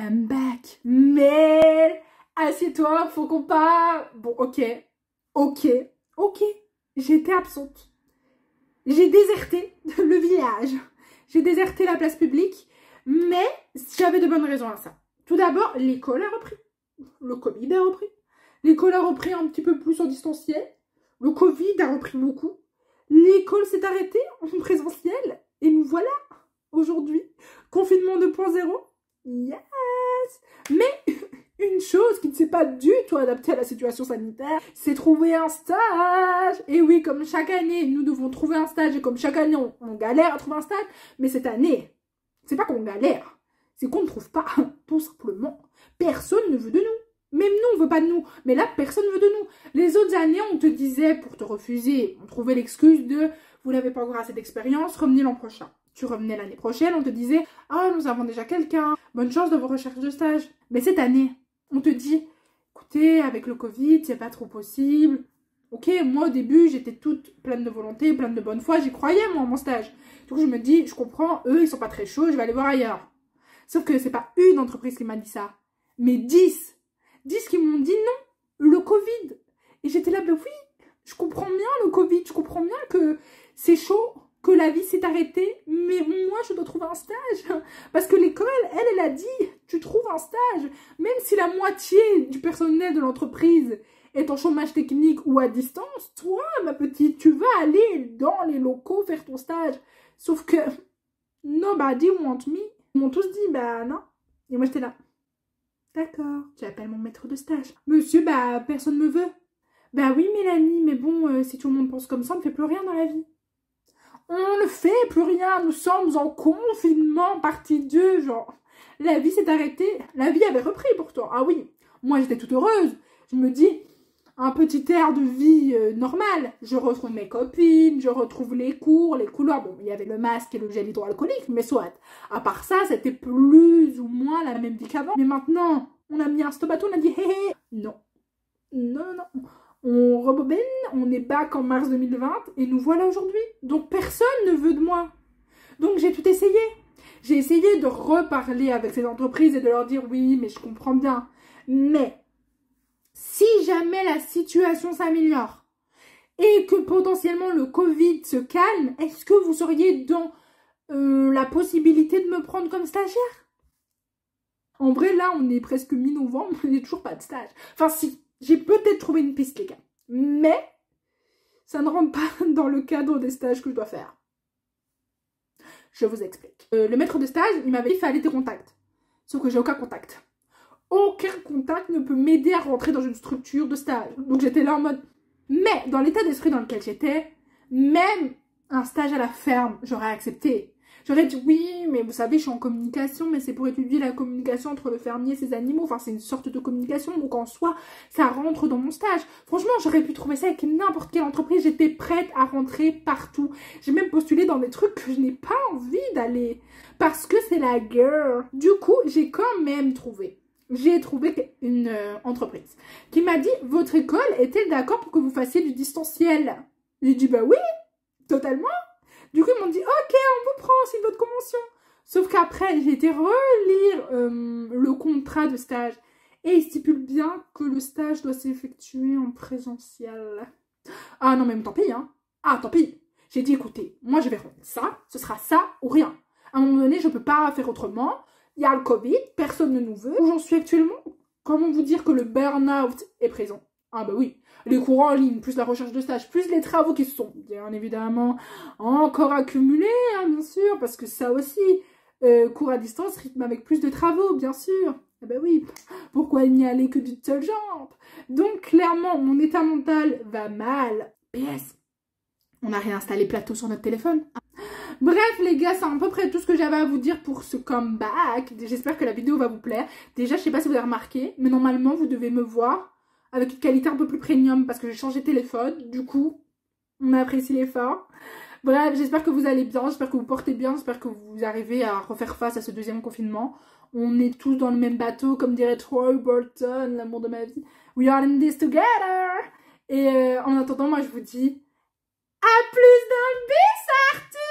I'm back. Mais assieds-toi, faut qu'on parle. Bon, ok. J'étais absente. J'ai déserté le village. J'ai déserté la place publique. Mais j'avais de bonnes raisons à ça. Tout d'abord, l'école a repris. Le Covid a repris. L'école a repris un petit peu plus en distanciel. Le Covid a repris beaucoup. L'école s'est arrêtée en présentiel. Et nous voilà, aujourd'hui, confinement 2.0. Yes! Mais une chose qui ne s'est pas du tout adaptée à la situation sanitaire, c'est trouver un stage. Et oui, comme chaque année, nous devons trouver un stage. Et comme chaque année, on galère à trouver un stage. Mais cette année, c'est pas qu'on galère. C'est qu'on ne trouve pas, tout simplement. Personne ne veut de nous. Même nous, on veut pas de nous. Mais là, personne ne veut de nous. Les autres années, on te disait, pour te refuser, on trouvait l'excuse de « vous n'avez pas encore assez d'expérience, revenez l'an prochain ». Tu revenais l'année prochaine, on te disait « ah, nous avons déjà quelqu'un, bonne chance dans vos recherches de stage ». Mais cette année, on te dit « écoutez, avec le Covid, c'est pas trop possible ». Ok, moi au début, j'étais toute pleine de volonté, pleine de bonne foi, j'y croyais moi en mon stage. Donc je me dis, je comprends, eux, ils sont pas très chauds, je vais aller voir ailleurs. Sauf que c'est pas une entreprise qui m'a dit ça, mais 10. 10 qui m'ont dit non, le Covid. Et j'étais là, ben oui, je comprends bien le Covid, je comprends bien que c'est chaud, que la vie s'est arrêtée, mais moi, je dois trouver un stage. Parce que l'école, elle a dit, tu trouves un stage. Même si la moitié du personnel de l'entreprise est en chômage technique ou à distance, toi, ma petite, tu vas aller dans les locaux faire ton stage. Sauf que, nobody want me. Ils m'ont tous dit, bah non. Et moi, j'étais là. D'accord, tu appelles mon maître de stage. Monsieur, bah personne me veut. Bah oui, Mélanie, mais bon, si tout le monde pense comme ça, on ne fait plus rien dans la vie. On ne fait plus rien, nous sommes en confinement, partie 2, genre. La vie s'est arrêtée, la vie avait repris pourtant. Ah oui, moi j'étais toute heureuse. Je me dis, un petit air de vie normal. Je retrouve mes copines, je retrouve les cours, les couloirs. Bon, il y avait le masque et le gel hydroalcoolique, mais soit. À part ça, c'était plus ou moins la même vie qu'avant. Mais maintenant, on a mis un stop à tout, on a dit, hé hé, non. On rebobine, on est back en mars 2020 et nous voilà aujourd'hui. Donc personne ne veut de moi. Donc j'ai tout essayé. J'ai essayé de reparler avec ces entreprises et de leur dire oui, mais je comprends bien. Mais si jamais la situation s'améliore et que potentiellement le Covid se calme, est-ce que vous seriez dans la possibilité de me prendre comme stagiaire? En vrai, là, on est presque mi-novembre, il n'y a toujours pas de stage. Enfin, si. J'ai peut-être trouvé une piste, les gars. Mais ça ne rentre pas dans le cadre des stages que je dois faire. Je vous explique. Le maître de stage, il m'avait dit qu'il fallait des contacts. Sauf que j'ai aucun contact. Aucun contact ne peut m'aider à rentrer dans une structure de stage. Donc j'étais là en mode... Mais dans l'état d'esprit dans lequel j'étais, même un stage à la ferme, j'aurais accepté. J'aurais dit oui, mais vous savez, je suis en communication, mais c'est pour étudier la communication entre le fermier et ses animaux. Enfin, c'est une sorte de communication, donc en soi, ça rentre dans mon stage. Franchement, j'aurais pu trouver ça avec n'importe quelle entreprise. J'étais prête à rentrer partout. J'ai même postulé dans des trucs que je n'ai pas envie d'aller. Parce que c'est la guerre. Du coup, j'ai quand même trouvé. J'ai trouvé une entreprise qui m'a dit, votre école est-elle d'accord pour que vous fassiez du distanciel? J'ai dit, bah oui, totalement. Du coup, ils m'ont dit, ok, on vous prend, c'est votre convention. Sauf qu'après, j'ai été relire le contrat de stage. Et il stipule bien que le stage doit s'effectuer en présentiel. Ah non, mais tant pis, hein. Ah, tant pis. J'ai dit, écoutez, moi, je vais rendre ça, ce sera ça ou rien. À un moment donné, je ne peux pas faire autrement. Il y a le Covid, personne ne nous veut. Où j'en suis actuellement, comment vous dire que le burn-out est présent? Ah bah oui, les cours en ligne, plus la recherche de stage, plus les travaux qui se sont bien évidemment encore accumulés, hein, bien sûr, parce que ça aussi, cours à distance, rythme avec plus de travaux, bien sûr. Ah bah oui, pourquoi il n'y allait que d'une seule jambe? Donc clairement, mon état mental va mal. PS, on a réinstallé Plateau sur notre téléphone. Bref les gars, c'est à peu près tout ce que j'avais à vous dire pour ce comeback. J'espère que la vidéo va vous plaire. Déjà, je sais pas si vous avez remarqué, mais normalement, vous devez me voir avec une qualité un peu plus premium parce que j'ai changé de téléphone. Du coup, on apprécie l'effort. Bref, j'espère que vous allez bien, j'espère que vous portez bien, j'espère que vous arrivez à refaire face à ce deuxième confinement. On est tous dans le même bateau, comme dirait Troy Bolton, l'amour de ma vie. We are in this together. Et en attendant, moi je vous dis à plus dans le bis, Arthur.